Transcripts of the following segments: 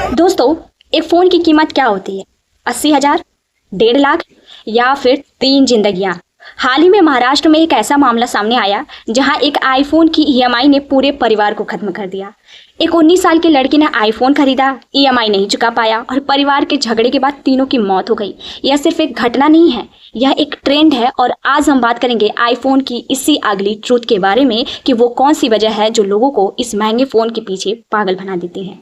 दोस्तों, एक फ़ोन की कीमत क्या होती है? 80,000, 1.5 लाख या फिर 3 जिंदगियां। हाल ही में महाराष्ट्र में एक ऐसा मामला सामने आया जहां एक आईफोन की ईएमआई ने पूरे परिवार को खत्म कर दिया। एक 19 साल के लड़के ने आईफोन खरीदा, ईएमआई नहीं चुका पाया और परिवार के झगड़े के बाद तीनों की मौत हो गई। यह सिर्फ एक घटना नहीं है, यह एक ट्रेंड है और आज हम बात करेंगे आईफोन की इसी अगली ट्रूथ के बारे में कि वो कौन सी वजह है जो लोगों को इस महंगे फ़ोन के पीछे पागल बना देती है।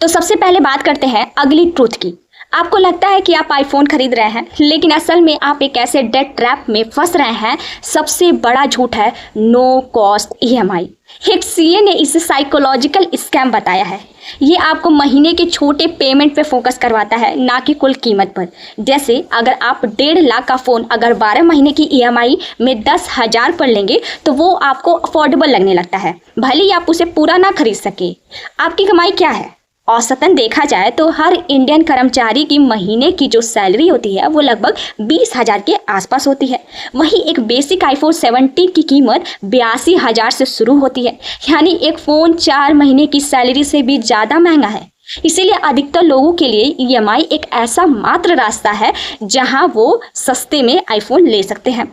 तो सबसे पहले बात करते हैं अगली ट्रूथ की। आपको लगता है कि आप आईफोन खरीद रहे हैं, लेकिन असल में आप एक ऐसे डेट ट्रैप में फंस रहे हैं। सबसे बड़ा झूठ है नो कॉस्ट ईएमआई। एक सीए ने इसे साइकोलॉजिकल स्कैम बताया है। ये आपको महीने के छोटे पेमेंट पे फोकस करवाता है, ना कि कुल कीमत पर। जैसे अगर आप 1.5 लाख का फ़ोन अगर 12 महीने की ईएमआई में 10,000 पर लेंगे तो वो आपको अफोर्डेबल लगने लगता है, भले ही आप उसे पूरा ना खरीद सके। आपकी कमाई क्या है? औसतन देखा जाए तो हर इंडियन कर्मचारी की महीने की जो सैलरी होती है वो लगभग 20,000 के आसपास होती है। वहीं एक बेसिक आईफोन 17 की कीमत 82,000 से शुरू होती है, यानी एक फ़ोन 4 महीने की सैलरी से भी ज़्यादा महंगा है। इसीलिए अधिकतर लोगों के लिए ईएमआई एक ऐसा मात्र रास्ता है जहां वो सस्ते में आईफोन ले सकते हैं।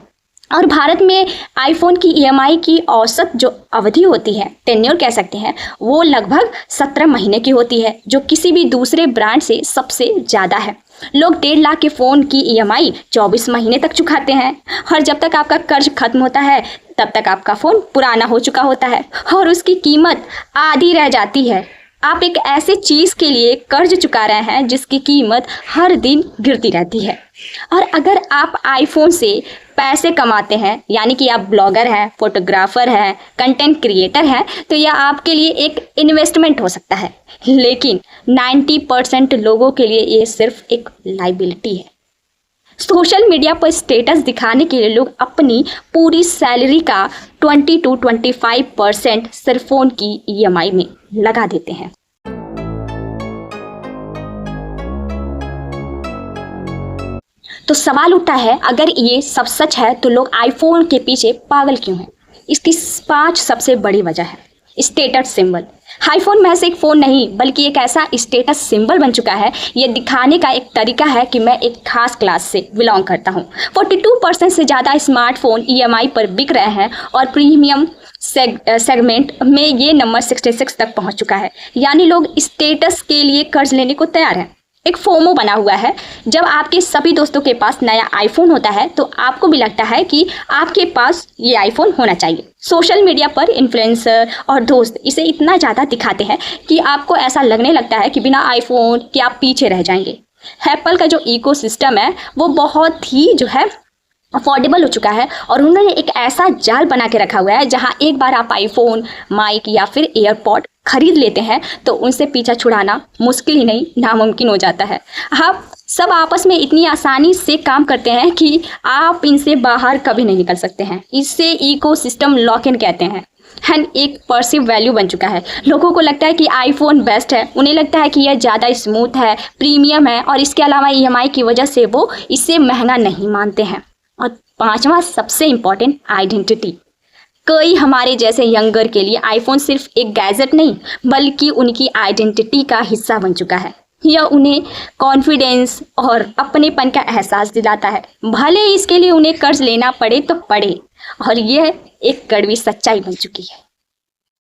और भारत में आईफोन की ईएमआई की औसत जो अवधि होती है, टेन्योर कह सकते हैं, वो लगभग 17 महीने की होती है, जो किसी भी दूसरे ब्रांड से सबसे ज़्यादा है। लोग 1.5 लाख के फ़ोन की ईएमआई 24 महीने तक चुकाते हैं और जब तक आपका कर्ज खत्म होता है तब तक आपका फ़ोन पुराना हो चुका होता है और उसकी कीमत आधी रह जाती है। आप एक ऐसे चीज़ के लिए कर्ज चुका रहे हैं जिसकी कीमत हर दिन गिरती रहती है। और अगर आप आईफोन से पैसे कमाते हैं, यानी कि आप ब्लॉगर हैं, फोटोग्राफर हैं, कंटेंट क्रिएटर हैं, तो यह आपके लिए एक इन्वेस्टमेंट हो सकता है। लेकिन 90% लोगों के लिए ये सिर्फ एक लाइबिलिटी है। सोशल मीडिया पर स्टेटस दिखाने के लिए लोग अपनी पूरी सैलरी का 20 to 25% सिर्फ फ़ोन की ईएमआई में लगा देते हैं। तो सवाल उठता है, अगर ये सब सच है तो लोग आईफोन के पीछे पागल क्यों हैं? इसकी 5 सबसे बड़ी वजह है। Status symbol. आईफोन महज एक फ़ोन नहीं बल्कि एक ऐसा स्टेटस सिंबल बन चुका है। ये दिखाने का एक तरीका है कि मैं एक खास क्लास से बिलोंग करता हूँ। 42% से ज़्यादा स्मार्टफोन ईएमआई पर बिक रहे हैं और प्रीमियम सेगमेंट में ये नंबर 66 तक पहुँच चुका है। यानी लोग स्टेटस के लिए कर्ज लेने को तैयार हैं। एक फोमो बना हुआ है। जब आपके सभी दोस्तों के पास नया आईफोन होता है तो आपको भी लगता है कि आपके पास ये आईफोन होना चाहिए। सोशल मीडिया पर इन्फ्लुएंसर और दोस्त इसे इतना ज़्यादा दिखाते हैं कि आपको ऐसा लगने लगता है कि बिना आईफोन के आप पीछे रह जाएंगे। एप्पल का जो इकोसिस्टम है वो बहुत ही जो है अफोर्डेबल हो चुका है और उन्होंने एक ऐसा जाल बना के रखा हुआ है जहां एक बार आप आईफोन, माइक या फिर एयरपॉड खरीद लेते हैं तो उनसे पीछा छुड़ाना मुश्किल ही नहीं नामुमकिन हो जाता है। आप सब आपस में इतनी आसानी से काम करते हैं कि आप इनसे बाहर कभी नहीं निकल सकते हैं। इससे इकोसिस्टम लॉक इन कहते हैं। एंड एक परसिव वैल्यू बन चुका है। लोगों को लगता है कि आईफोन बेस्ट है, उन्हें लगता है कि यह ज़्यादा स्मूथ है, प्रीमियम है और इसके अलावा ईएमआई की वजह से वो इसे महंगा नहीं मानते हैं। और 5वां सबसे इम्पॉर्टेंट, आइडेंटिटी। कई हमारे जैसे यंगर के लिए आईफोन सिर्फ एक गैजेट नहीं बल्कि उनकी आइडेंटिटी का हिस्सा बन चुका है। यह उन्हें कॉन्फिडेंस और अपनेपन का एहसास दिलाता है, भले ही इसके लिए उन्हें कर्ज लेना पड़े तो पड़े। और यह एक कड़वी सच्चाई बन चुकी है।